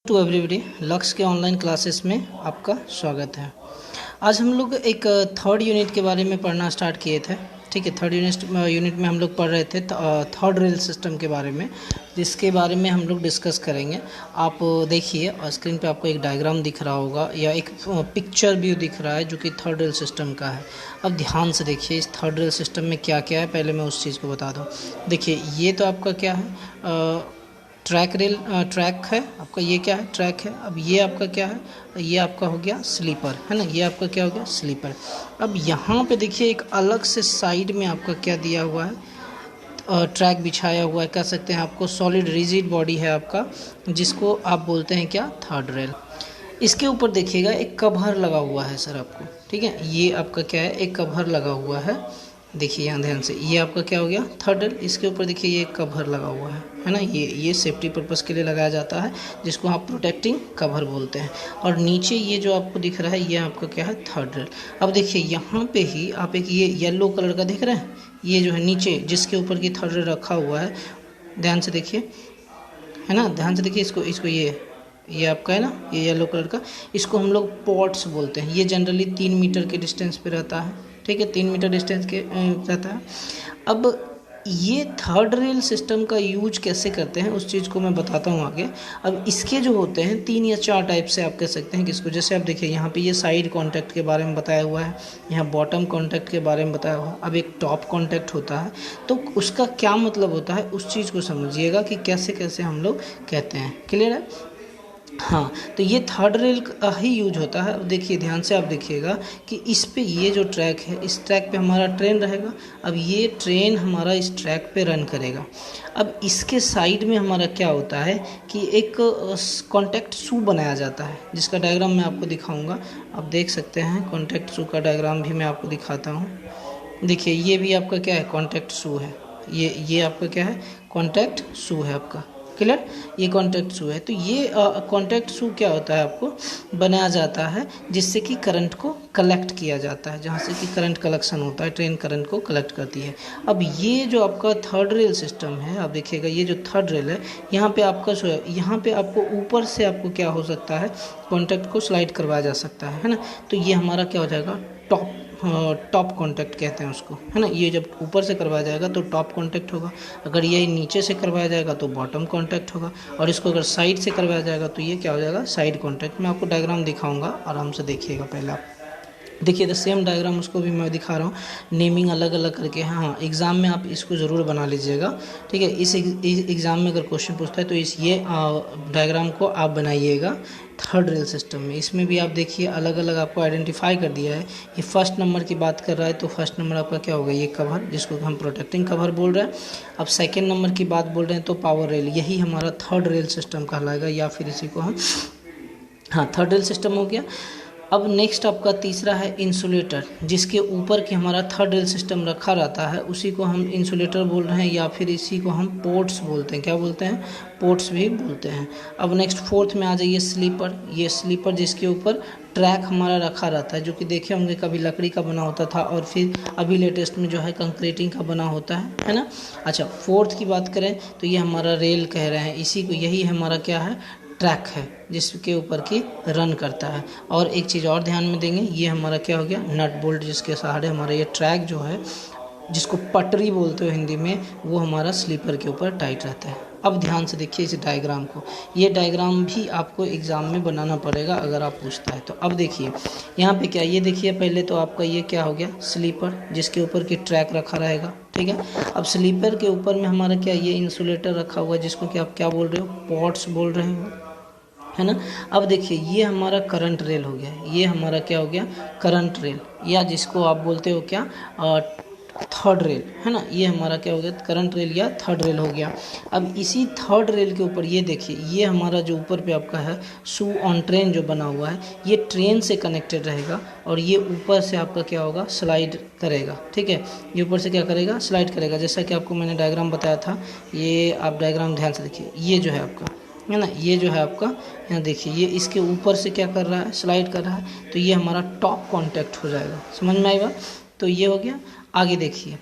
To everybody, लक्ष्य के online classes में आपका स्वागत है। आज हम लोग एक थर्ड यूनिट के बारे में पढ़ना स्टार्ट किए थे। ठीक है, थर्ड यूनिट में हम लोग पढ़ रहे थे थर्ड रेल सिस्टम के बारे में, जिसके बारे में हम लोग डिस्कस करेंगे। आप देखिए और स्क्रीन पे आपको एक डायग्राम दिख रहा होगा या एक पिक्चर व्यू दिख रहा है जो कि थर्ड रेल सिस्टम का है। अब ध्यान से देखिए इस थर्ड रेल सिस्टम में क्या क्या है, पहले मैं उस चीज़ को बता दूँ। देखिए ये तो आपका क्या है, ट्रैक है आपका, ये क्या है, ट्रैक है। अब ये आपका क्या है, ये आपका हो गया स्लीपर, है ना, ये आपका क्या हो गया, स्लीपर। अब यहाँ पे देखिए एक अलग से साइड में आपका क्या दिया हुआ है, ट्रैक बिछाया हुआ है, कह सकते हैं आपको सॉलिड रिजिड बॉडी है आपका, जिसको आप बोलते हैं क्या, थर्ड रेल। इसके ऊपर देखिएगा एक कवर लगा हुआ है सर आपको, ठीक है, ये आपका क्या है, एक कवर लगा हुआ है। देखिए यहाँ ध्यान से, ये आपका क्या हो गया, थर्ड रेल। इसके ऊपर देखिए ये कवर लगा हुआ है ना, ये सेफ्टी पर्पस के लिए लगाया जाता है, जिसको आप प्रोटेक्टिंग कवर बोलते हैं। और नीचे ये जो आपको दिख रहा है, ये आपका क्या है, थर्ड रेल। अब देखिए यहाँ पे ही आप एक ये येलो कलर का देख रहे हैं, ये जो है नीचे जिसके ऊपर की थर्ड रेल रखा हुआ है, ध्यान से देखिए, है ना, ध्यान से देखिए इसको ये आपका है ना, ये येलो कलर का, इसको हम लोग पॉट्स बोलते हैं। ये जनरली 3 मीटर के डिस्टेंस पे रहता है, ठीक है, 3 मीटर डिस्टेंस के रहता है। अब ये थर्ड रेल सिस्टम का यूज कैसे करते हैं उस चीज़ को मैं बताता हूँ आगे। अब इसके जो होते हैं 3 या 4 टाइप से आप कह सकते हैं किसको, जैसे आप देखिए यहाँ पे ये साइड कॉन्टैक्ट के बारे में बताया हुआ है, यहाँ बॉटम कॉन्टैक्ट के बारे में बताया हुआ है। अब एक टॉप कॉन्टैक्ट होता है, तो उसका क्या मतलब होता है उस चीज़ को समझिएगा कि कैसे कैसे हम लोग कहते हैं। क्लियर है? हाँ, तो ये थर्ड रेल का ही यूज होता है। अब देखिए ध्यान से आप देखिएगा कि इस पे ये जो ट्रैक है, इस ट्रैक पे हमारा ट्रेन रहेगा। अब ये ट्रेन हमारा इस ट्रैक पे रन करेगा। अब इसके साइड में हमारा क्या होता है कि एक कॉन्टैक्ट शू बनाया जाता है, जिसका डायग्राम मैं आपको दिखाऊंगा। आप देख सकते हैं कॉन्टैक्ट शू का डायग्राम भी मैं आपको दिखाता हूँ। देखिए ये भी आपका क्या है, कॉन्टैक्ट शू है। ये आपका क्या है, कॉन्टैक्ट शू है आपका। क्लियर? ये कॉन्टैक्ट शू है। तो ये कॉन्टैक्ट शू क्या होता है, आपको बनाया जाता है जिससे कि करंट को कलेक्ट किया जाता है, जहाँ से कि करंट कलेक्शन होता है, ट्रेन करंट को कलेक्ट करती है। अब ये जो आपका थर्ड रेल सिस्टम है, आप देखिएगा ये जो थर्ड रेल है, यहाँ पे आपका यहाँ पे आपको ऊपर से आपको क्या हो सकता है, कॉन्टैक्ट को स्लाइड करवाया जा सकता है ना। तो ये हमारा क्या हो जाएगा, टॉप कॉन्टैक्ट कहते हैं उसको, है ना। ये जब ऊपर से करवाया जाएगा तो टॉप कॉन्टैक्ट होगा, अगर ये नीचे से करवाया जाएगा तो बॉटम कॉन्टैक्ट होगा, और इसको अगर साइड से करवाया जाएगा तो ये क्या हो जाएगा, साइड कॉन्टैक्ट। मैं आपको डायग्राम दिखाऊंगा, आराम से देखिएगा। पहले आप देखिए द सेम डायग्राम, उसको भी मैं दिखा रहा हूँ, नेमिंग अलग अलग करके। हाँ, एग्ज़ाम में आप इसको ज़रूर बना लीजिएगा, ठीक है। इस एग्ज़ाम में अगर क्वेश्चन पूछता है तो ये डायग्राम को आप बनाइएगा थर्ड रेल सिस्टम में। इसमें भी आप देखिए अलग अलग आपको आइडेंटिफाई कर दिया है। ये फर्स्ट नंबर की बात कर रहा है, तो फर्स्ट नंबर आपका क्या होगा, ये कवर, जिसको हम प्रोटेक्टिंग कवर बोल रहे हैं। अब सेकेंड नंबर की बात बोल रहे हैं तो पावर रेल, यही हमारा थर्ड रेल सिस्टम कहलाएगा, या फिर इसी को हम, हाँ, थर्ड रेल सिस्टम हो गया। अब नेक्स्ट आपका तीसरा है इंसुलेटर, जिसके ऊपर कि हमारा थर्ड रेल सिस्टम रखा रहता है, उसी को हम इंसुलेटर बोल रहे हैं, या फिर इसी को हम पोर्ट्स बोलते हैं। क्या बोलते हैं, पोर्ट्स भी बोलते हैं। अब नेक्स्ट फोर्थ में आ जाइए स्लीपर। ये स्लीपर जिसके ऊपर ट्रैक हमारा रखा रहता है, जो कि देखे होंगे कभी लकड़ी का बना होता था, और फिर अभी लेटेस्ट में जो है कंक्रीटिंग का बना होता है ना। अच्छा, फोर्थ की बात करें तो ये हमारा रेल कह रहे हैं, इसी को, यही हमारा क्या है, ट्रैक है, जिसके ऊपर की रन करता है। और एक चीज़ और ध्यान में देंगे, ये हमारा क्या हो गया, नट बोल्ट, जिसके सहारे हमारा ये ट्रैक जो है, जिसको पटरी बोलते हो हिंदी में, वो हमारा स्लीपर के ऊपर टाइट रहता है। अब ध्यान से देखिए इस डायग्राम को, ये डायग्राम भी आपको एग्ज़ाम में बनाना पड़ेगा अगर आप पूछता है तो। अब देखिए यहाँ पे क्या, ये देखिए पहले तो आपका ये क्या हो गया, स्लीपर, जिसके ऊपर की ट्रैक रखा रहेगा, ठीक है। अब स्लीपर के ऊपर में हमारा क्या, ये इंसुलेटर रखा हुआ है, जिसको कि आप क्या बोल रहे हो, पॉट्स बोल रहे हो, है ना। अब देखिए ये हमारा करंट रेल हो गया, ये हमारा क्या हो गया, करंट रेल, या जिसको आप बोलते हो क्या, थर्ड रेल, है ना। ये हमारा क्या हो गया, करंट रेल या थर्ड रेल हो गया। अब इसी थर्ड रेल के ऊपर ये देखिए, ये हमारा जो ऊपर पे आपका है शू ऑन ट्रेन जो बना हुआ है, ये ट्रेन से कनेक्टेड रहेगा, और ये ऊपर से आपका क्या होगा, स्लाइड करेगा, ठीक है। ये ऊपर से क्या करेगा, स्लाइड करेगा, जैसा कि आपको मैंने डायग्राम बताया था। ये आप डायग्राम ध्यान से देखिए, ये जो है आपका, है ना, ये जो है आपका, यहाँ देखिए ये इसके ऊपर से क्या कर रहा है, स्लाइड कर रहा है, तो ये हमारा टॉप कॉन्टैक्ट हो जाएगा। समझ में आएगा? तो ये हो गया। आगे देखिए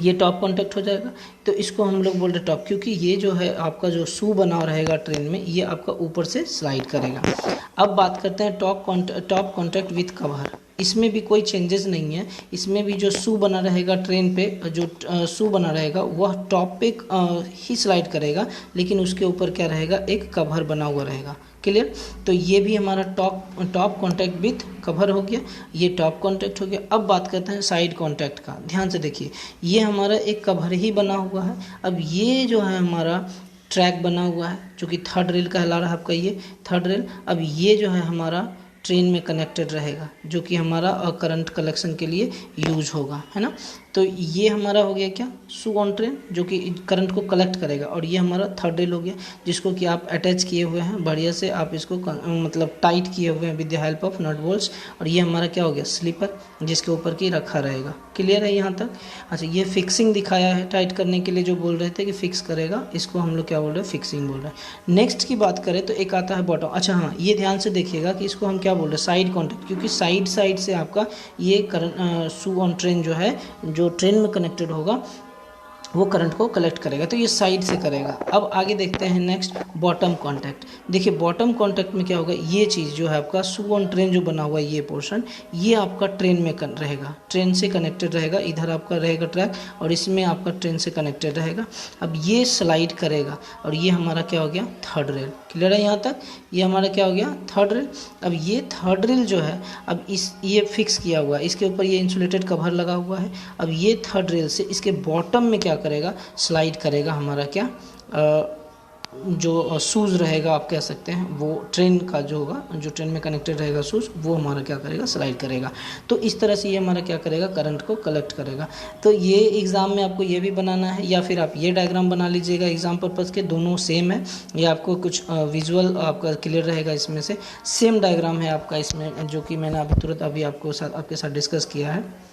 ये टॉप कॉन्टैक्ट हो जाएगा। तो इसको हम लोग बोल रहे टॉप, क्योंकि ये जो है आपका जो शू बना रहेगा ट्रेन में, ये आपका ऊपर से स्लाइड करेगा। अब बात करते हैं टॉप कॉन्टैक्ट विथ कवर। इसमें भी कोई चेंजेस नहीं है। इसमें भी जो शू बना रहेगा ट्रेन पे, जो शू बना रहेगा वह टॉप पे ही स्लाइड करेगा, लेकिन उसके ऊपर क्या रहेगा, एक कवर बना हुआ रहेगा। क्लियर। तो ये भी हमारा टॉप कॉन्टैक्ट विथ कवर हो गया, ये टॉप कॉन्टैक्ट हो गया। अब बात करते हैं साइड कॉन्टैक्ट का। ध्यान से देखिए, ये हमारा एक कवर ही बना हुआ है। अब ये जो है हमारा ट्रैक बना हुआ है, जो कि थर्ड रेल कहला रहा है आपका, ये थर्ड रेल। अब ये जो है हमारा ट्रेन में कनेक्टेड रहेगा, जो कि हमारा करंट कलेक्शन के लिए यूज होगा, है ना। तो ये हमारा हो गया क्या, शू ऑन ट्रेन, जो कि करंट को कलेक्ट करेगा। और ये हमारा थर्ड रेल हो गया, जिसको कि आप अटैच किए हुए हैं बढ़िया से, आप इसको मतलब टाइट किए हुए हैं with the help of nut bolts. और ये हमारा क्या हो गया, स्लीपर, जिसके ऊपर की रखा रहेगा। क्लियर है यहाँ तक। अच्छा, ये फिक्सिंग दिखाया है टाइट करने के लिए, जो बोल रहे थे कि फिक्स करेगा, इसको हम लोग क्या बोल रहे हैं, फिक्सिंग बोल रहे हैं। नेक्स्ट की बात करें तो एक आता है बॉटम। अच्छा हाँ, ये ध्यान से देखिएगा कि इसको हम क्या बोल रहे हैं, साइड कॉन्टैक्ट, क्योंकि साइड से आपका ये शू ऑन ट्रेन जो है, जो ट्रेन में कनेक्टेड होगा, वो करंट को कलेक्ट करेगा। तो ये साइड से करेगा। अब आगे देखते हैं नेक्स्ट, बॉटम कॉन्टैक्ट। देखिए बॉटम कॉन्टैक्ट में क्या होगा, ये चीज़ जो है आपका शू ऑन ट्रेन जो बना हुआ है, ये पोर्शन, ये आपका ट्रेन में रहेगा, ट्रेन से कनेक्टेड रहेगा। इधर आपका रहेगा ट्रैक, और इसमें आपका ट्रेन से कनेक्टेड रहेगा। अब ये स्लाइड करेगा, और ये हमारा क्या हो गया, थर्ड रेल। क्लियर है यहाँ तक। ये हमारा क्या हो गया, थर्ड रेल। अब ये थर्ड रेल जो है, अब ये फिक्स किया हुआ है, इसके ऊपर ये इंसुलेटेड कवर लगा हुआ है। अब ये थर्ड रेल से इसके बॉटम में क्या करेगा, स्लाइड करेगा हमारा क्या, जो शूज़ रहेगा आप कह सकते हैं, वो ट्रेन का जो होगा, जो ट्रेन में कनेक्टेड रहेगा शूज़, वो हमारा क्या करेगा, स्लाइड करेगा। तो इस तरह से ये हमारा क्या करेगा, करंट को कलेक्ट करेगा। तो ये एग्ज़ाम में आपको ये भी बनाना है, या फिर आप ये डायग्राम बना लीजिएगा एग्ज़ाम पर्पज़ के, दोनों सेम है। ये आपको कुछ विजुअल आपका क्लियर रहेगा, इसमें से सेम डायग्राम है आपका इसमें, जो कि मैंने अभी तुरंत आपके साथ डिस्कस किया है।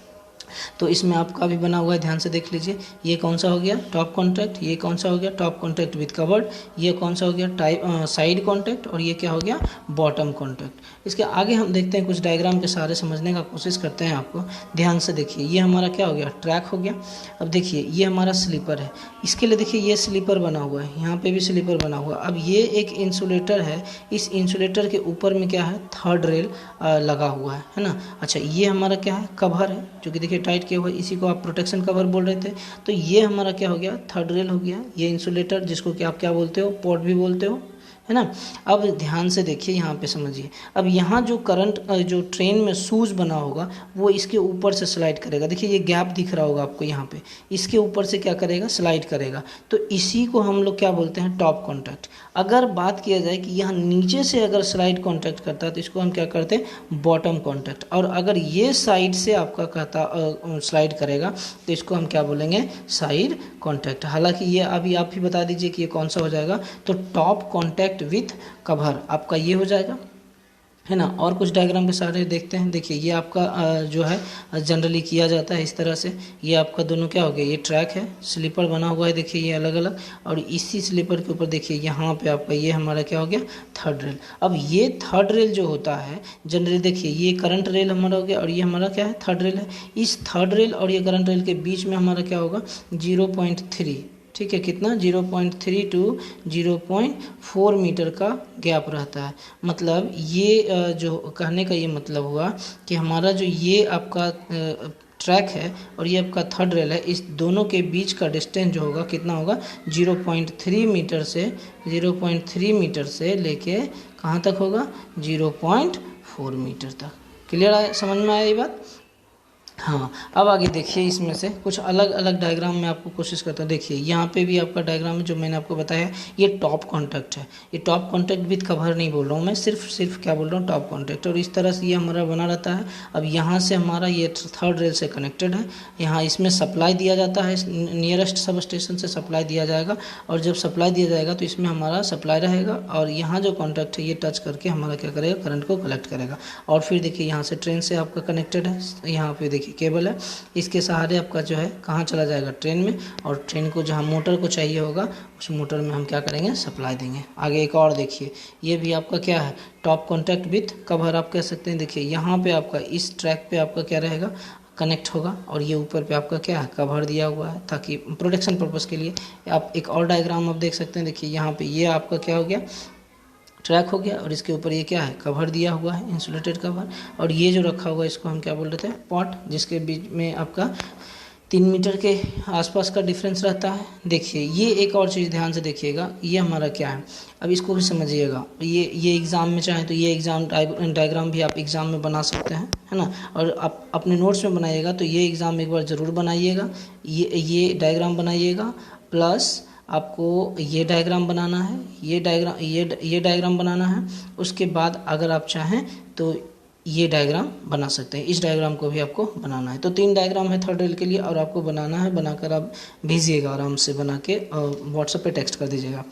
तो इसमें आपका भी बना हुआ है, ध्यान से देख लीजिए। ये कौन सा हो गया, टॉप कॉन्टैक्ट। ये कौन सा हो गया, टॉप कॉन्टैक्ट विद कवर्ड। ये कौन सा हो गया, साइड कॉन्टैक्ट। और ये क्या हो गया, बॉटम कॉन्टैक्ट। इसके आगे हम देखते हैं, कुछ डायग्राम के सहारे समझने का कोशिश करते हैं आपको। ध्यान से देखिए, ये हमारा क्या हो गया, ट्रैक हो गया। अब देखिए ये हमारा स्लीपर है, इसके लिए देखिए ये स्लीपर बना हुआ है, यहाँ पे भी स्लीपर बना हुआ है। अब ये एक इंसुलेटर है, इस इंसुलेटर के ऊपर में क्या है, थर्ड रेल लगा हुआ है ना। अच्छा, ये हमारा क्या है, कवर है, जो कि देखिए टाइट किया हुआ है, इसी को आप प्रोटेक्शन कवर बोल रहे थे। तो ये हमारा क्या हो गया, थर्ड रेल हो गया। ये इंसुलेटर, जिसको कि आप क्या बोलते हो, पॉड भी बोलते हो, है ना। अब ध्यान से देखिए, यहाँ पे समझिए। अब यहाँ जो करंट, जो ट्रेन में शूज़ बना होगा, वो इसके ऊपर से स्लाइड करेगा। देखिए ये गैप दिख रहा होगा आपको यहाँ पे, इसके ऊपर से क्या करेगा, स्लाइड करेगा। तो इसी को हम लोग क्या बोलते हैं, टॉप कॉन्टैक्ट। अगर बात किया जाए कि यहाँ नीचे से अगर स्लाइड कॉन्टैक्ट करता है, तो इसको हम क्या करते हैं, बॉटम कॉन्टैक्ट। और अगर ये साइड से आपका कहता स्लाइड करेगा, तो इसको हम क्या बोलेंगे, साइड कॉन्टैक्ट। हालांकि ये अभी आप ही बता दीजिए कि ये कौन सा हो जाएगा। तो टॉप कॉन्टैक्ट विथ कवर आपका ये हो जाएगा, है ना। और कुछ डायग्राम के सहारे देखते हैं। देखिए ये आपका जो है जनरली किया जाता है इस तरह से। ये आपका दोनों क्या हो गया, ये ट्रैक है, स्लीपर बना हुआ है, देखिए ये अलग अलग। और इसी स्लीपर के ऊपर देखिए यहाँ पे आपका ये हमारा क्या हो गया, थर्ड रेल। अब ये थर्ड रेल जो होता है जनरली, देखिए ये करंट रेल हमारा हो गया, और ये हमारा क्या है, थर्ड रेल है। इस थर्ड रेल और ये करंट रेल के बीच में हमारा क्या होगा, 0.3, ठीक है, कितना, 0.3 टू 0.4 मीटर का गैप रहता है। मतलब ये जो कहने का ये मतलब हुआ कि हमारा जो ये आपका ट्रैक है और ये आपका थर्ड रेल है, इस दोनों के बीच का डिस्टेंस जो होगा कितना होगा, 0.3 मीटर से लेके कहाँ तक होगा, 0.4 मीटर तक। क्लियर है, समझ में आया ये बात। हाँ, अब आगे देखिए, इसमें से कुछ अलग अलग डायग्राम में आपको कोशिश करता हूँ। देखिए यहाँ पे भी आपका डायग्राम है, जो मैंने आपको बताया, ये टॉप कॉन्टैक्ट है। ये टॉप कॉन्टैक्ट विथ कवर नहीं बोल रहा हूँ मैं, सिर्फ क्या बोल रहा हूँ, टॉप कॉन्टैक्ट। और इस तरह से ये हमारा बना रहता है। अब यहाँ से हमारा ये थर्ड रेल से कनेक्टेड है, यहाँ इसमें सप्लाई दिया जाता है, नियरेस्ट सब स्टेशन से सप्लाई दिया जाएगा। और जब सप्लाई दिया जाएगा तो इसमें हमारा सप्लाई रहेगा, और यहाँ जो कॉन्टैक्ट है ये टच करके हमारा क्या करेगा, करंट को कलेक्ट करेगा। और फिर देखिए यहाँ से ट्रेन से आपका कनेक्टेड है, यहाँ पे देखिए केबल है, इसके सहारे आपका जो है कहाँ चला जाएगा, ट्रेन में। और ट्रेन को जहाँ मोटर को चाहिए होगा, उस मोटर में हम क्या करेंगे, सप्लाई देंगे। आगे एक और देखिए, ये भी आपका क्या है, टॉप कॉन्टैक्ट विथ कवर आप कह सकते हैं। देखिए यहाँ पे आपका इस ट्रैक पे आपका क्या रहेगा, कनेक्ट होगा। और ये ऊपर पे आपका क्या है, कवर दिया हुआ है ताकि प्रोटेक्शन पर्पस के लिए। आप एक और डायग्राम आप देख सकते हैं, देखिए यहाँ पे ये आपका क्या हो गया, ट्रैक हो गया, और इसके ऊपर ये क्या है, कवर दिया हुआ है, इंसुलेटेड कवर। और ये जो रखा हुआ है इसको हम क्या बोल रहे थे, पॉट, जिसके बीच में आपका 3 मीटर के आसपास का डिफरेंस रहता है। देखिए ये एक और चीज़ ध्यान से देखिएगा, ये हमारा क्या है, अब इसको भी समझिएगा। ये एग्ज़ाम में चाहे तो ये एग्ज़ाम डायग्राम भी आप एग्ज़ाम में बना सकते हैं, है ना। और आप अपने नोट्स में बनाइएगा तो ये एग्ज़ाम एक बार ज़रूर बनाइएगा, ये डायग्राम बनाइएगा, प्लस आपको ये डायग्राम बनाना है, ये डायग्राम बनाना है। उसके बाद अगर आप चाहें तो ये डायग्राम बना सकते हैं, इस डायग्राम को भी आपको बनाना है। तो 3 डायग्राम है थर्ड रेल के लिए, और आपको बनाना है, बनाकर आप भेजिएगा आराम से बना के, व्हाट्सएप पे टेक्स्ट कर दीजिएगा।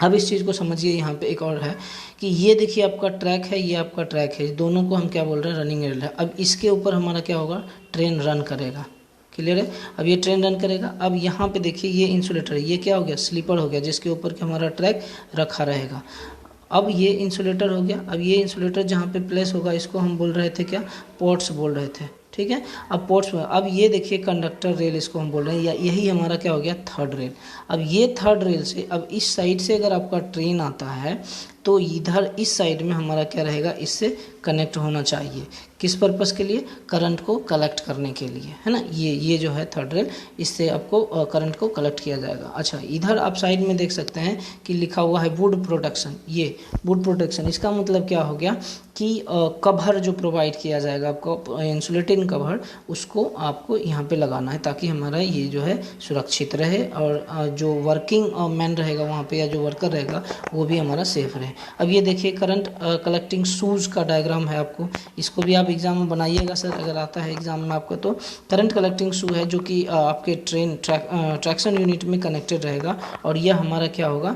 अब इस चीज़ को समझिए, यहाँ पे एक और है कि ये देखिए आपका ट्रैक है, ये आपका ट्रैक है, दोनों को हम क्या बोल रहे हैं, रनिंग रेल है। अब इसके ऊपर हमारा क्या होगा, ट्रेन रन करेगा, क्लियर है। अब ये ट्रेन रन करेगा। अब यहाँ पे देखिए ये इंसुलेटर है, ये क्या हो गया, स्लीपर हो गया, जिसके ऊपर के हमारा ट्रैक रखा रहेगा। अब ये इंसुलेटर हो गया। अब ये इंसुलेटर जहाँ पे प्लेस होगा इसको हम बोल रहे थे क्या, पोर्ट्स बोल रहे थे, ठीक है। अब पोर्ट्स में अब ये देखिए कंडक्टर रेल इसको हम बोल रहे हैं, या यही हमारा क्या हो गया, थर्ड रेल। अब ये थर्ड रेल से अब इस साइड से अगर आपका ट्रेन आता है तो इधर इस साइड में हमारा क्या रहेगा, इससे कनेक्ट होना चाहिए। किस पर्पस के लिए, करंट को कलेक्ट करने के लिए, है ना। ये जो है थर्ड रेल, इससे आपको करंट को कलेक्ट किया जाएगा। अच्छा, इधर आप साइड में देख सकते हैं कि लिखा हुआ है वुड प्रोटेक्शन। ये वुड प्रोटेक्शन इसका मतलब क्या हो गया कि कवर जो प्रोवाइड किया जाएगा आपको, इंसुलेटिंग कवर, उसको आपको यहाँ पे लगाना है ताकि हमारा ये जो है सुरक्षित रहे, और जो वर्किंग मैन रहेगा वहाँ पे, या जो वर्कर रहेगा, वो भी हमारा सेफ रहे। अब ये देखिए करंट कलेक्टिंग शूज़ का डायग्राम है, आपको इसको भी आप एग्जाम में बनाइएगा सर, अगर आता है एग्जाम में आपको। तो करंट कलेक्टिंग शू है जो कि आपके ट्रैक्शन यूनिट में कनेक्टेड रहेगा, और यह हमारा क्या होगा,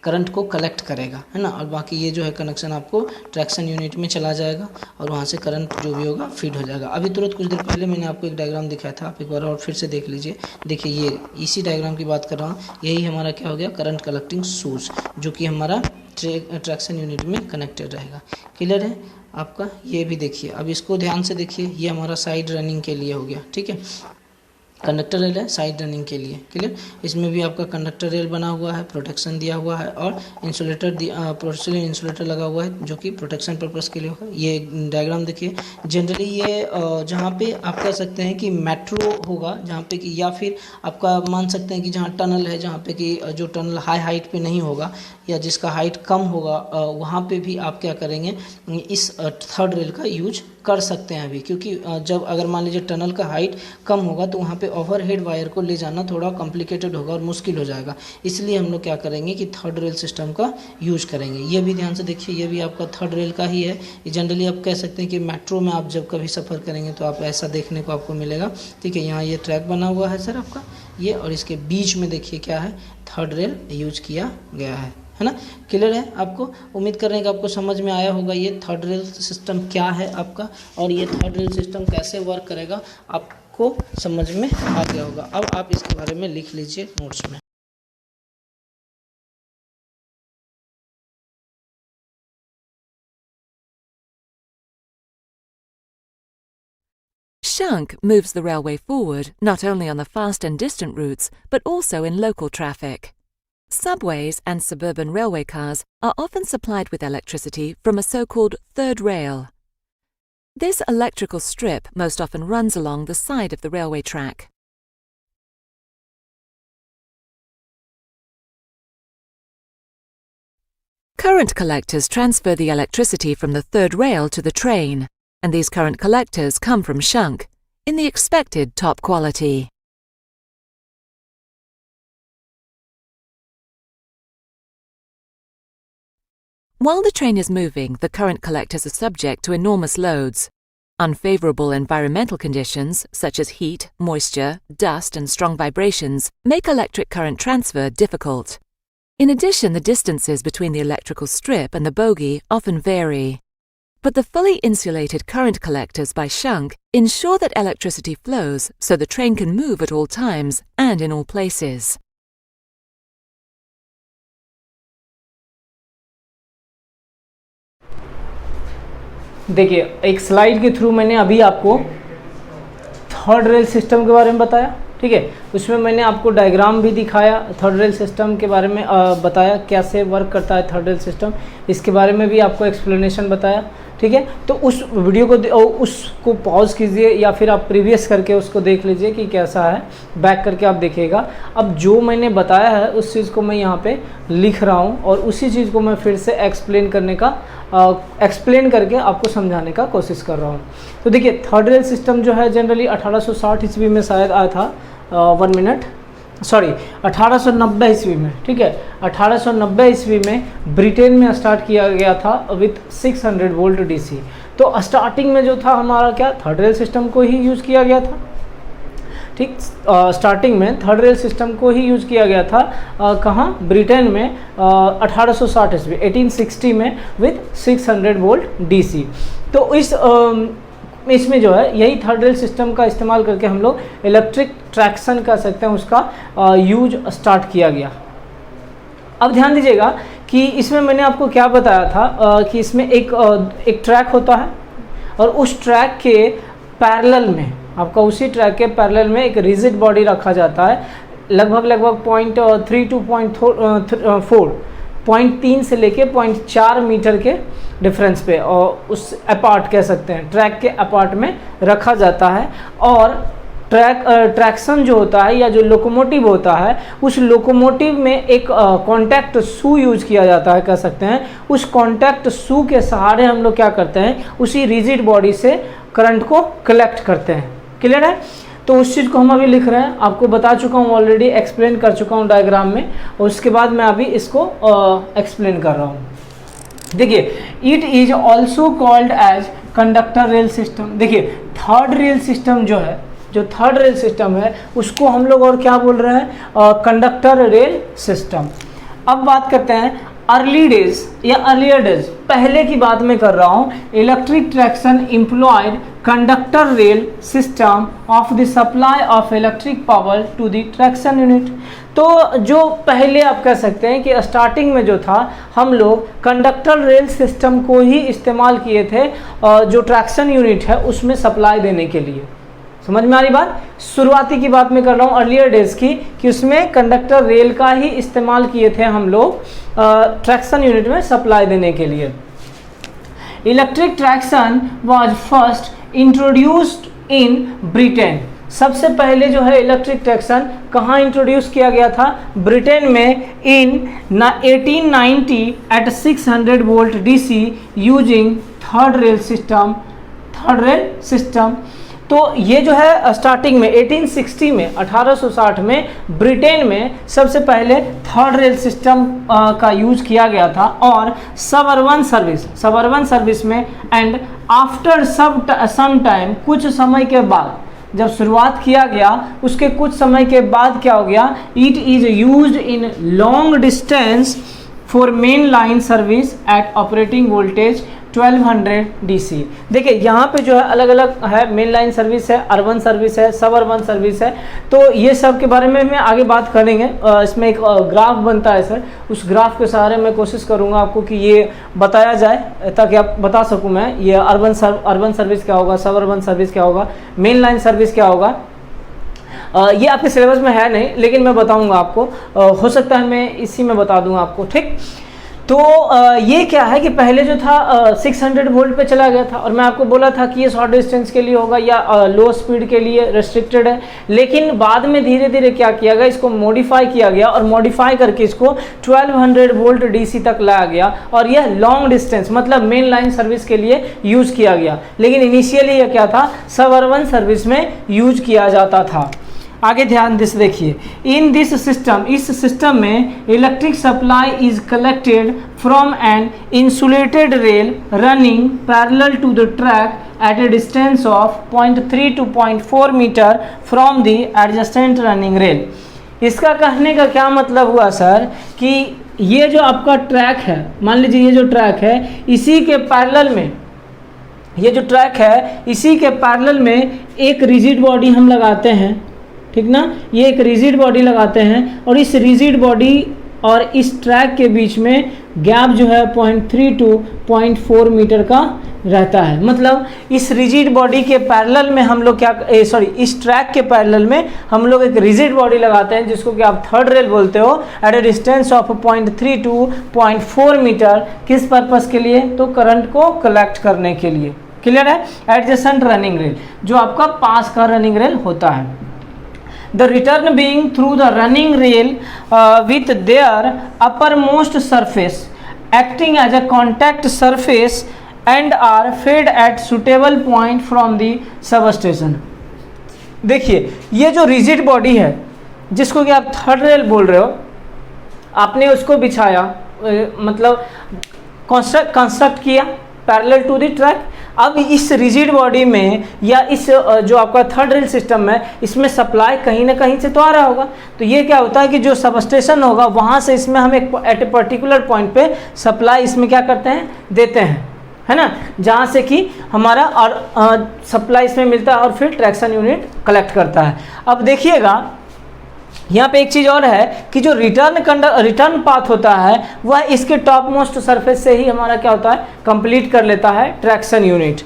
करंट को कलेक्ट करेगा, है ना। और बाकी ये जो है कनेक्शन आपको ट्रैक्शन यूनिट में चला जाएगा, और वहाँ से करंट जो भी होगा फीड हो जाएगा। अभी तुरंत कुछ देर पहले मैंने आपको एक डायग्राम दिखाया था, आप एक बार और फिर से देख लीजिए। देखिए ये इसी डायग्राम की बात कर रहा हूँ, यही हमारा क्या हो गया, करंट कलेक्टिंग शूज़, जो कि हमारा ट्रैक्शन यूनिट में कनेक्टेड रहेगा। क्लियर है आपका। ये भी देखिए, अब इसको ध्यान से देखिए, ये हमारा साइड रनिंग के लिए हो गया, ठीक है। कंडक्टर रेल है साइड रनिंग के लिए, क्लियर। इसमें भी आपका कंडक्टर रेल बना हुआ है, प्रोटेक्शन दिया हुआ है, और इंसुलेटर प्रोटेक्शन इंसुलेटर लगा हुआ है जो कि प्रोटेक्शन पर्पस के लिए होगा। ये डायग्राम देखिए, जनरली ये जहाँ पे आप कह सकते हैं कि मेट्रो होगा, जहाँ पे कि, या फिर आपका मान सकते हैं कि जहाँ टनल है, जहाँ पे कि जो टनल हाई हाइट पे नहीं होगा, या जिसका हाइट कम होगा, वहाँ पे भी आप क्या करेंगे, इस थर्ड रेल का यूज कर सकते हैं अभी। क्योंकि जब अगर मान लीजिए टनल का हाइट कम होगा तो वहाँ पे ओवरहेड वायर को ले जाना थोड़ा कॉम्प्लिकेटेड होगा और मुश्किल हो जाएगा, इसलिए हम लोग क्या करेंगे कि थर्ड रेल सिस्टम का यूज करेंगे। ये भी ध्यान से देखिए, ये भी आपका थर्ड रेल का ही है। ये जनरली आप कह सकते हैं कि मेट्रो में आप जब कभी सफ़र करेंगे तो आप ऐसा देखने को आपको मिलेगा, ठीक है। यहाँ ये ट्रैक बना हुआ है सर आपका ये, और इसके बीच में देखिए क्या है, थर्ड रेल यूज किया गया है ना। क्लियर है आपको। उम्मीद कर रहे हैं कि आपको समझ में आया होगा ये थर्ड रेल सिस्टम क्या है आपका, और ये थर्ड रेल सिस्टम कैसे वर्क करेगा आपको समझ में आ गया होगा। अब आप इसके बारे में लिख लीजिए नोट्स में। Shunk moves the railway forward not only on the fast and distant routes, but also in local traffic. Subways and suburban railway cars are often supplied with electricity from a so-called third rail. This electrical strip most often runs along the side of the railway track. Current collectors transfer the electricity from the third rail to the train, and these current collectors come from Shunk, in the expected top quality. While the train is moving, the current collectors are subject to enormous loads. Unfavorable environmental conditions, such as heat, moisture, dust, and strong vibrations, make electric current transfer difficult. In addition, the distances between the electrical strip and the bogie often vary. But the fully insulated current collectors by Shunk ensure that electricity flows so the train can move at all times and in all places. देखिए एक slide के through मैंने अभी आपको third rail system के बारे में बताया, ठीक है। उसमें मैंने आपको डायग्राम भी दिखाया, थर्ड रेल सिस्टम के बारे में बताया कैसे वर्क करता है थर्ड रेल सिस्टम, इसके बारे में भी आपको एक्सप्लेनेशन बताया, ठीक है। तो उस वीडियो को उसको पॉज कीजिए या फिर आप प्रीवियस करके उसको देख लीजिए कि कैसा है, बैक करके आप देखिएगा। अब जो मैंने बताया है उस चीज़ को मैं यहाँ पे लिख रहा हूँ और उसी चीज़ को मैं फिर से एक्सप्लेन करके आपको समझाने का कोशिश कर रहा हूँ। तो देखिए थर्ड रेल सिस्टम जो है जनरली 1860 ईस्वी में शायद आया था, 1890 ईस्वी में, ठीक है। 1890 ईस्वी में ब्रिटेन में स्टार्ट किया गया था विथ 600 वोल्ट डीसी। तो स्टार्टिंग में जो था हमारा क्या, थर्ड रेल सिस्टम को ही यूज़ किया गया था, ठीक। स्टार्टिंग में थर्ड रेल सिस्टम को ही यूज़ किया गया था कहाँ, ब्रिटेन में 1860 ईस्वी 1860 में विथ 600 वोल्ट डीसी। तो इसमें जो है यही थर्ड रेल सिस्टम का इस्तेमाल करके हम लोग इलेक्ट्रिक ट्रैक्शन कर सकते हैं, उसका यूज स्टार्ट किया गया। अब ध्यान दीजिएगा कि इसमें मैंने आपको क्या बताया था कि इसमें एक ट्रैक होता है और उस ट्रैक के पैरेलल में, आपका उसी ट्रैक के पैरेलल में एक रिजिड बॉडी रखा जाता है, लगभग 0.3 to 0.4, 0.3 से लेके 0.4 मीटर के डिफरेंस पे, और उस अपार्ट कह सकते हैं, ट्रैक के अपार्ट में रखा जाता है। और ट्रैक्शन जो होता है या जो लोकोमोटिव होता है, उस लोकोमोटिव में एक कॉन्टैक्ट शू यूज किया जाता है, कह सकते हैं। उस कॉन्टैक्ट शू के सहारे हम लोग क्या करते हैं, उसी रिजिड बॉडी से करंट को कलेक्ट करते हैं। क्लियर है? तो उस चीज़ को हम अभी लिख रहे हैं, आपको बता चुका हूँ ऑलरेडी, एक्सप्लेन कर चुका हूँ डायग्राम में, और उसके बाद मैं अभी इसको एक्सप्लेन कर रहा हूँ। देखिए, it is also called as conductor rail system. देखिए थर्ड रेल सिस्टम जो है, जो थर्ड रेल सिस्टम है उसको हम लोग और क्या बोल रहे हैं, कंडक्टर रेल सिस्टम। अब बात करते हैं अर्ली डेज या अर्लियर डेज, पहले की बात मैं कर रहा हूँ। Electric traction employed conductor rail system of the supply of electric power to the traction unit. तो जो पहले आप कह सकते हैं कि स्टार्टिंग में जो था, हम लोग कंडक्टर रेल सिस्टम को ही इस्तेमाल किए थे जो ट्रैक्शन यूनिट है उसमें सप्लाई देने के लिए। समझ में आ रही बात? शुरुआती की बात मैं कर रहा हूँ अर्लियर डेज की, कि उसमें कंडक्टर रेल का ही इस्तेमाल किए थे हम लोग ट्रैक्शन यूनिट में सप्लाई देने के लिए। Electric traction was first introduced in Britain. सबसे पहले जो है इलेक्ट्रिक ट्रैक्शन कहाँ इंट्रोड्यूस किया गया था, ब्रिटेन में, in 1890 at 600 volt DC using third rail system. तो ये जो है स्टार्टिंग में 1860 में, 1860 में ब्रिटेन में सबसे पहले थर्ड रेल सिस्टम का यूज किया गया था, और सबअर्बन सर्विस में, एंड आफ्टर सम टाइम, कुछ समय के बाद, जब शुरुआत किया गया उसके कुछ समय के बाद क्या हो गया, it is used in long distance for main line service eight operating voltage 1200 DC। देखिए यहाँ पे जो है अलग अलग है, मेन लाइन सर्विस है, अर्बन सर्विस है, सब अर्बन सर्विस है। तो ये सब के बारे में मैं आगे बात करेंगे। इसमें एक ग्राफ बनता है सर, उस ग्राफ के सहारे मैं कोशिश करूँगा आपको कि ये बताया जाए, ताकि आप बता सकूँ मैं ये अर्बन सर्विस क्या होगा, सब अर्बन सर्विस क्या होगा, मेन लाइन सर्विस क्या होगा। ये आपके सिलेबस में है नहीं, लेकिन मैं बताऊंगा आपको, हो सकता है मैं इसी में बता दूंगा आपको, ठीक। तो ये क्या है कि पहले जो था 600 वोल्ट पे चला गया था, और मैं आपको बोला था कि ये शॉर्ट डिस्टेंस के लिए होगा या लो स्पीड के लिए रेस्ट्रिक्टेड है। लेकिन बाद में धीरे धीरे क्या किया गया, इसको मॉडिफाई किया गया, और मॉडिफाई करके इसको 1200 वोल्ट डीसी तक लाया गया, और यह लॉन्ग डिस्टेंस मतलब मेन लाइन सर्विस के लिए यूज किया गया। लेकिन इनिशियली यह क्या था, सब अर्बन सर्विस में यूज किया जाता था। आगे ध्यान से देखिए, इन दिस सिस्टम, इस सिस्टम में electric supply is collected from an insulated rail running parallel to the track at a distance of 0.3 to 0.4 metre from the adjacent running rail. इसका कहने का क्या मतलब हुआ सर, कि ये जो आपका ट्रैक है, मान लीजिए ये जो ट्रैक है, इसी के पैरेलल में, ये जो ट्रैक है इसी के पैरेलल में एक रिजिड बॉडी हम लगाते हैं, ठीक ना। ये एक रिजिड बॉडी लगाते हैं, और इस रिजिड बॉडी और इस ट्रैक के बीच में गैप जो है 0.3 to 0.4 मीटर का रहता है। मतलब इस रिजिड बॉडी के पैरेलल में हम लोग क्या इस ट्रैक के पैरेलल में हम लोग एक रिजिड बॉडी लगाते हैं जिसको कि आप थर्ड रेल बोलते हो, at a distance of 0.3 to 0.4 metre. किस पर्पस के लिए? तो करंट को कलेक्ट करने के लिए। क्लियर है? एडजेसेंट रनिंग रेल, जो आपका पास का रनिंग रेल होता है। The return being through the running rail with their uppermost surface acting as a contact surface and are fed at suitable point from the substation। देखिए ये जो rigid body है जिसको कि आप थर्ड रेल बोल रहे हो, आपने उसको बिछाया, मतलब कंस्ट्रक्ट किया पैरेलल टू द ट्रैक। अब इस रिजिड बॉडी में या इस जो आपका थर्ड रेल सिस्टम है इसमें सप्लाई कहीं ना कहीं से तो आ रहा होगा। तो ये क्या होता है कि जो सबस्टेशन होगा वहाँ से इसमें हम एक एट ए पर्टिकुलर पॉइंट पे सप्लाई इसमें क्या करते हैं, देते हैं, है ना, जहाँ से कि हमारा और सप्लाई इसमें मिलता है और फिर ट्रैक्शन यूनिट कलेक्ट करता है। अब देखिएगा यहाँ पे एक चीज़ और है कि जो रिटर्न पाथ होता है वह इसके टॉप मोस्ट सरफेस से ही हमारा क्या होता है, कंप्लीट कर लेता है ट्रैक्शन यूनिट।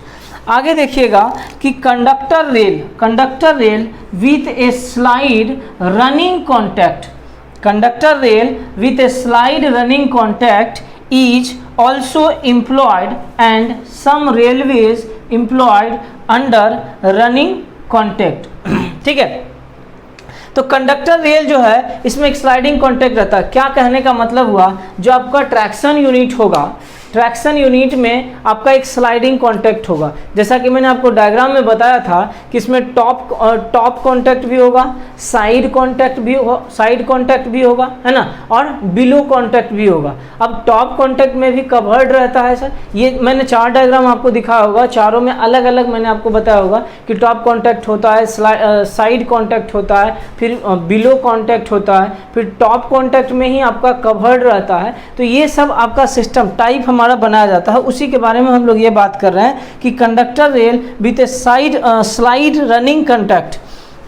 आगे देखिएगा कि conductor rail with a slide running contact is also employed and some railways employed under running contact. ठीक है, तो कंडक्टर रेल जो है इसमें एक स्लाइडिंग कॉन्टैक्ट रहता है। क्या कहने का मतलब हुआ, जो आपका ट्रैक्शन यूनिट होगा, ट्रैक्शन यूनिट में आपका एक स्लाइडिंग कॉन्टैक्ट होगा। जैसा कि मैंने आपको डायग्राम में बताया था कि इसमें टॉप कॉन्टैक्ट भी होगा, साइड कॉन्टैक्ट भी होगा, है ना, और बिलो कॉन्टैक्ट भी होगा। अब टॉप कॉन्टैक्ट में भी कवर्ड रहता है सर, ये मैंने 4 डायग्राम आपको दिखाया होगा, चारों में अलग अलग मैंने आपको बताया होगा कि टॉप कॉन्टैक्ट होता है, साइड कॉन्टैक्ट होता है, फिर बिलो कॉन्टैक्ट होता है, फिर टॉप कॉन्टैक्ट में ही आपका कवर्ड रहता है। तो ये सब आपका सिस्टम टाइप हमारा बनाया जाता है, उसी के बारे में हम लोग ये बात कर रहे हैं कि conductor rail with a slide running contact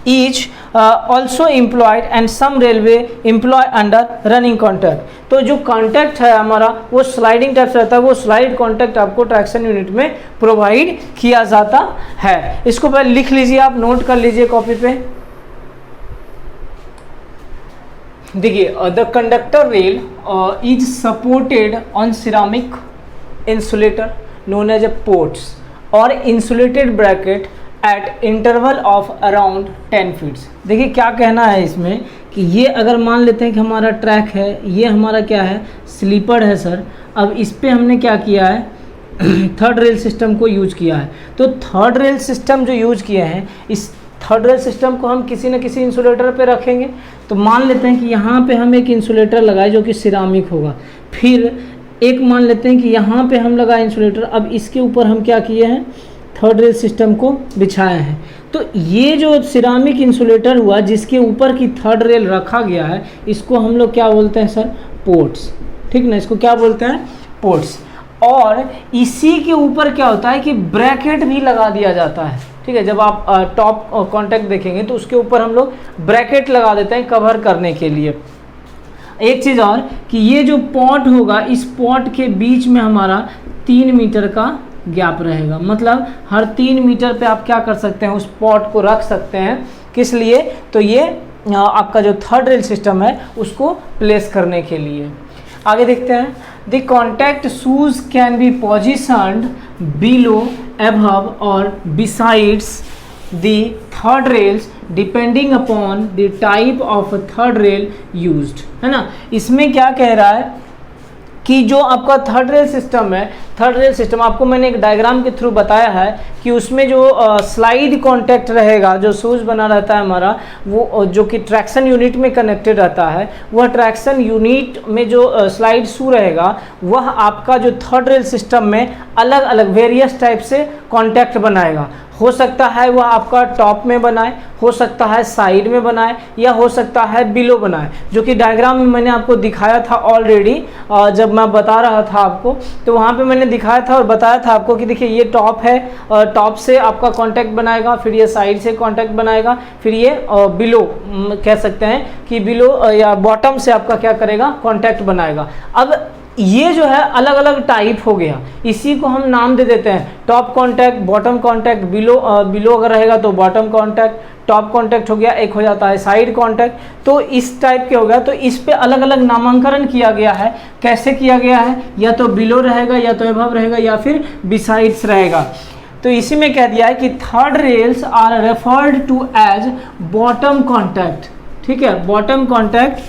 is also employed and some railway employ under running contact. तो जो कॉन्टैक्ट है हमारा वो स्लाइडिंग टाइप से रहता है, वो स्लाइड कॉन्टैक्ट आपको ट्रैक्शन यूनिट में प्रोवाइड किया जाता है। इसको पहले लिख लीजिए, आप नोट कर लीजिए कॉपी पे। देखिए, the conductor rail is supported on ceramic insulator known as a ports और insulated bracket at interval of around 10 feets. देखिए क्या कहना है इसमें कि ये अगर मान लेते हैं कि हमारा ट्रैक है, ये हमारा क्या है, स्लीपर है सर। अब इस पे हमने क्या किया है, थर्ड रेल सिस्टम को यूज किया है। तो थर्ड रेल सिस्टम जो यूज किए हैं, इस थर्ड रेल सिस्टम को हम किसी न किसी इंसुलेटर पे रखेंगे। तो मान लेते हैं कि यहाँ पे हम एक इंसुलेटर लगाए जो कि सिरामिक होगा, फिर एक मान लेते हैं कि यहाँ पे हम लगाए इंसुलेटर। अब इसके ऊपर हम क्या किए हैं, थर्ड रेल सिस्टम को बिछाए हैं। तो ये जो सिरामिक इंसुलेटर हुआ जिसके ऊपर की थर्ड रेल रखा गया है, इसको हम लोग क्या बोलते हैं सर, पोर्ट्स। ठीक ना, इसको क्या बोलते हैं, पोर्ट्स। और इसी के ऊपर क्या होता है कि ब्रैकेट भी लगा दिया जाता है। ठीक है, जब आप टॉप कॉन्टैक्ट देखेंगे तो उसके ऊपर हम लोग ब्रैकेट लगा देते हैं कवर करने के लिए। एक चीज़ और कि ये जो पॉट होगा, इस पॉट के बीच में हमारा 3 मीटर का गैप रहेगा। मतलब हर 3 मीटर पे आप क्या कर सकते हैं, उस पॉट को रख सकते हैं। किस लिए, तो ये आपका जो थर्ड रेल सिस्टम है उसको प्लेस करने के लिए। आगे देखते हैं, the contact shoes can be positioned below, above or besides the third rails depending upon the type of third rail used, है ना। इसमें क्या कह रहा है कि जो आपका थर्ड रेल सिस्टम है, थर्ड रेल सिस्टम आपको मैंने एक डायग्राम के थ्रू बताया है कि उसमें जो स्लाइड कॉन्टैक्ट रहेगा, जो शूज बना रहता है हमारा, वो जो कि ट्रैक्शन यूनिट में कनेक्टेड रहता है, वह ट्रैक्शन यूनिट में जो स्लाइड शू रहेगा वह आपका जो थर्ड रेल सिस्टम में अलग अलग वेरियस टाइप से कॉन्टैक्ट बनाएगा। हो सकता है वह आपका टॉप में बनाए, हो सकता है साइड में बनाए, या हो सकता है बिलो बनाए, जो कि डायग्राम में मैंने आपको दिखाया था ऑलरेडी। जब मैं बता रहा था आपको तो वहाँ पे मैंने दिखाया था और बताया था आपको कि देखिए ये टॉप है, टॉप से आपका कांटेक्ट बनाएगा, फिर ये साइड से कांटेक्ट बनाएगा, फिर ये बिलो कह सकते हैं कि बिलो या बॉटम से आपका क्या करेगा, कांटेक्ट बनाएगा। अब ये जो है अलग अलग टाइप हो गया, इसी को हम नाम दे देते हैं top contact, bottom contact, below अगर रहेगा तो बॉटम कॉन्टैक्ट, टॉप कॉन्टैक्ट हो गया, एक हो जाता है साइड कॉन्टैक्ट, तो इस टाइप के हो गया। तो इस पे अलग अलग नामांकन किया गया है। कैसे किया गया है, या तो बिलो रहेगा, या तो एबव रहेगा, या फिर बिसाइड्स रहेगा। तो इसी में कह दिया है कि third rails are referred to as bottom contact, ठीक है, बॉटम कॉन्टैक्ट,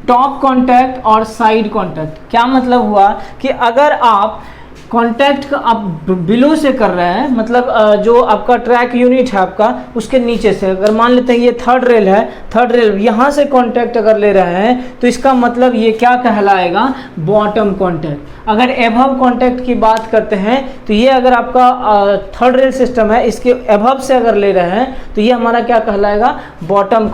टॉप कॉन्टैक्ट और साइड कॉन्टैक्ट। क्या मतलब हुआ कि अगर आप कॉन्टैक्ट आप बिलो से कर रहे हैं, मतलब जो आपका ट्रैक यूनिट है आपका उसके नीचे से, अगर मान लेते हैं ये थर्ड रेल है, थर्ड रेल यहाँ से कॉन्टैक्ट अगर ले रहे हैं तो इसका मतलब ये क्या कहलाएगा, बॉटम कॉन्टैक्ट। अगर एबव कॉन्टैक्ट की बात करते हैं तो ये अगर आपका थर्ड रेल सिस्टम है, इसके एबव से अगर ले रहे हैं तो ये हमारा क्या कहलाएगा, बॉटम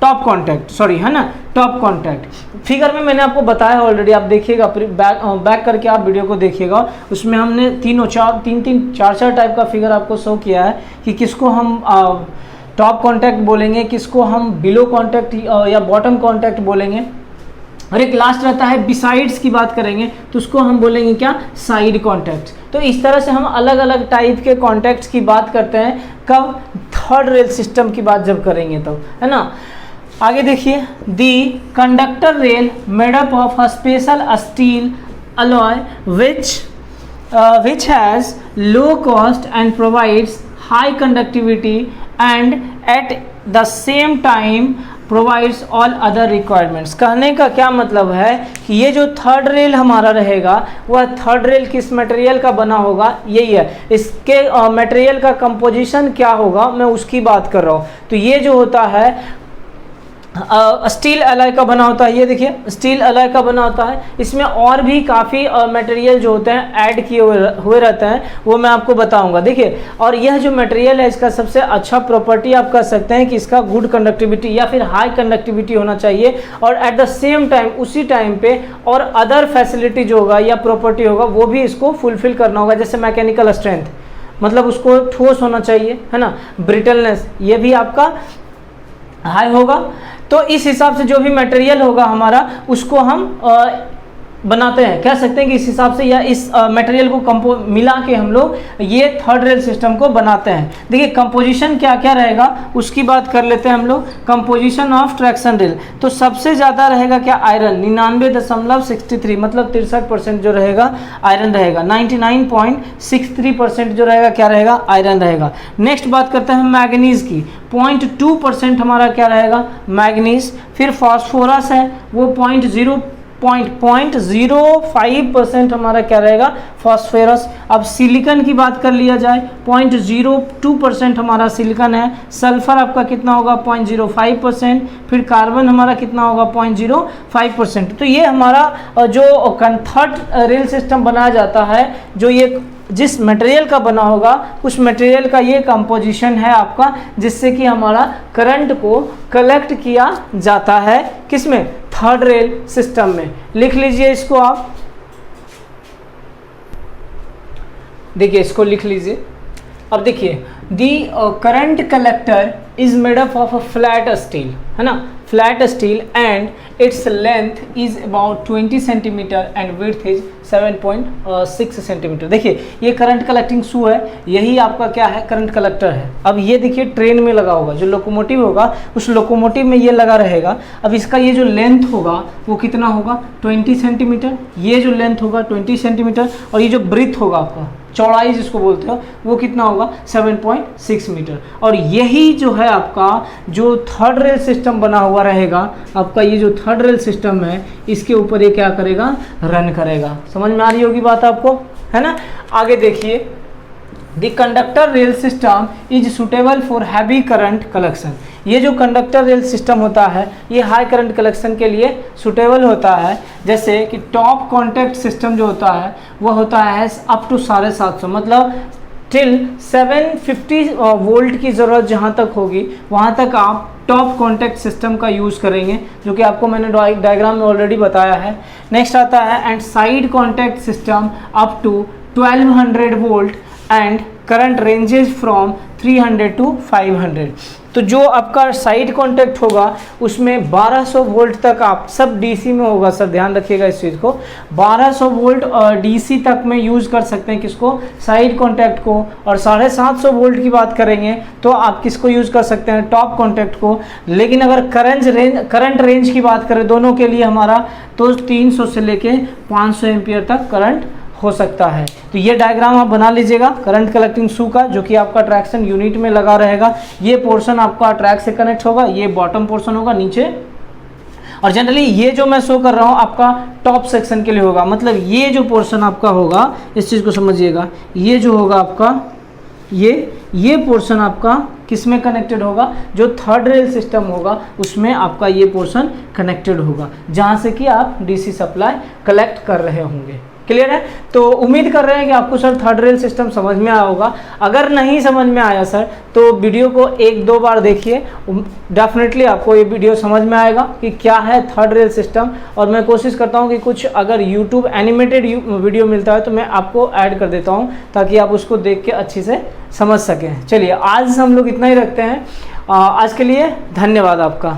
टॉप कॉन्टैक्ट, सॉरी, है ना, टॉप कॉन्टैक्ट। फिगर में मैंने आपको बताया ऑलरेडी, आप देखिएगा, बैक करके आप वीडियो को देखिएगा, उसमें हमने तीन चार टाइप का फिगर आपको शो किया है कि किसको हम टॉप कॉन्टैक्ट बोलेंगे, किसको हम बिलो कॉन्टैक्ट या बॉटम कॉन्टैक्ट बोलेंगे, और एक लास्ट रहता है बिसाइड्स की बात करेंगे तो उसको हम बोलेंगे क्या, साइड कॉन्टैक्ट। तो इस तरह से हम अलग अलग टाइप के कॉन्टैक्ट्स की बात करते हैं, कब, थर्ड रेल सिस्टम की बात जब करेंगे तो, है ना। आगे देखिए, दी conductor rail made up of a special steel alloy which has low cost and provides high conductivity and at the same time provides all other requirements। कहने का क्या मतलब है कि ये जो थर्ड रेल हमारा रहेगा वह थर्ड रेल किस मटेरियल का बना होगा, यही है, इसके मटेरियल का कंपोजिशन क्या होगा, मैं उसकी बात कर रहा हूँ। तो ये जो होता है स्टील अलॉय का बना होता है, ये देखिए स्टील अलॉय का बना होता है। इसमें और भी काफ़ी मटेरियल जो होते हैं ऐड किए हुए रहते हैं, वो मैं आपको बताऊंगा। देखिए, और यह जो मटेरियल है इसका सबसे अच्छा प्रॉपर्टी आप कह सकते हैं कि इसका गुड कंडक्टिविटी या फिर हाई कंडक्टिविटी होना चाहिए, और एट द सेम टाइम उसी टाइम पे और अदर फैसिलिटी जो होगा या प्रॉपर्टी होगा वो भी इसको फुलफिल करना होगा, जैसे मैकेनिकल स्ट्रेंथ, मतलब उसको ठोस होना चाहिए, है ना, ब्रिटलनेस, ये भी आपका हाई होगा। तो इस हिसाब से जो भी मटेरियल होगा हमारा उसको हम बनाते हैं, कह सकते हैं कि इस हिसाब से या इस मटेरियल को मिला के हम लोग ये थर्ड रेल सिस्टम को बनाते हैं। देखिए कंपोजिशन क्या क्या रहेगा उसकी बात कर लेते हैं हम लोग। कंपोजिशन ऑफ ट्रैक्शन रेल, तो सबसे ज़्यादा रहेगा क्या, आयरन, 99.63, मतलब 63% जो रहेगा आयरन रहेगा। 99.63% जो रहेगा क्या रहेगा, आयरन रहेगा। नेक्स्ट बात करते हैं मैग्नीज की, 0.2% हमारा क्या रहेगा, मैग्नीज। फिर फॉस्फोरस है वो 0.05% हमारा क्या रहेगा, फॉस्फोरस। अब सिलिकॉन की बात कर लिया जाए, 0.02% हमारा सिलिकॉन है। सल्फर आपका कितना होगा, 0.05%। फिर कार्बन हमारा कितना होगा, 0.05%। तो ये हमारा जो थर्ड रेल सिस्टम बनाया जाता है, जो ये जिस मटेरियल का बना होगा उस मटेरियल का ये कंपोजिशन है आपका, जिससे कि हमारा करंट को कलेक्ट किया जाता है, किसमें, थर्ड रेल सिस्टम में। लिख लीजिए इसको आप, देखिए इसको लिख लीजिए। अब देखिए, दी current collector is made up of a flat steel, है ना, flat steel, and its length is about 20 centimetre and width is 7.6 centimetre. देखिए ये करंट कलेक्टिंग शू है, यही आपका क्या है, करंट कलेक्टर है। अब ये देखिए ट्रेन में लगा होगा, जो लोकोमोटिव होगा उस लोकोमोटिव में ये लगा रहेगा। अब इसका ये जो लेंथ होगा वो कितना होगा, 20 सेंटीमीटर। ये जो लेंथ होगा 20 सेंटीमीटर, और ये जो ब्रीथ होगा आपका, चौड़ाई जिसको बोलते हो, वो कितना होगा, 7.6 मीटर। और यही जो है आपका जो थर्ड रेल सिस्टम बना हुआ रहेगा, आपका ये जो थर्ड रेल सिस्टम है इसके ऊपर ये क्या करेगा, रन करेगा। समझ में आ रही होगी बात आपको, है ना। आगे देखिए, the conductor rail system is suitable for heavy current collection. ये जो कंडक्टर रेल सिस्टम होता है ये हाई करंट कलेक्शन के लिए सुटेबल होता है। जैसे कि टॉप कॉन्टैक्ट सिस्टम जो होता है वह होता है अप टू 750, मतलब टिल 750 वोल्ट की ज़रूरत जहाँ तक होगी वहाँ तक आप टॉप कॉन्टैक्ट सिस्टम का यूज़ करेंगे, जो कि आपको मैंने डायग्राम में ऑलरेडी बताया है। नेक्स्ट आता है and side contact system up to 1200 volt and current ranges from 300 to 500। तो जो आपका साइड कॉन्टैक्ट होगा उसमें 1200 वोल्ट तक, आप सब डीसी में होगा सर, ध्यान रखिएगा इस चीज़ को, 1200 वोल्ट डीसी तक में यूज़ कर सकते हैं किसको, साइड कॉन्टैक्ट को। और 750 वोल्ट की बात करेंगे तो आप किसको यूज़ कर सकते हैं, टॉप कॉन्टैक्ट को। लेकिन अगर करंट रेंज की बात करें दोनों के लिए हमारा, तो 300 से लेके 500 एम्पियर तक करंट हो सकता है। तो ये डायग्राम आप बना लीजिएगा करंट कलेक्टिंग शू का, जो कि आपका ट्रैक्शन यूनिट में लगा रहेगा। ये पोर्शन आपका ट्रैक से कनेक्ट होगा, ये बॉटम पोर्शन होगा नीचे, और जनरली ये जो मैं शो कर रहा हूँ आपका टॉप सेक्शन के लिए होगा। मतलब ये जो पोर्शन आपका होगा, इस चीज़ को समझिएगा, ये जो होगा आपका, ये पोर्शन आपका किस में कनेक्टेड होगा, जो थर्ड रेल सिस्टम होगा उसमें आपका ये पोर्शन कनेक्टेड होगा, जहाँ से कि आप डीसी सप्लाई कलेक्ट कर रहे होंगे। क्लियर है? तो उम्मीद कर रहे हैं कि आपको सर थर्ड रेल सिस्टम समझ में आया होगा। अगर नहीं समझ में आया सर तो वीडियो को 1-2 बार देखिए, डेफिनेटली आपको ये वीडियो समझ में आएगा कि क्या है थर्ड रेल सिस्टम। और मैं कोशिश करता हूँ कि कुछ अगर यूट्यूब एनिमेटेड वीडियो मिलता है तो मैं आपको ऐड कर देता हूँ, ताकि आप उसको देख के अच्छे से समझ सकें। चलिए आज हम लोग इतना ही रखते हैं, आज के लिए धन्यवाद आपका।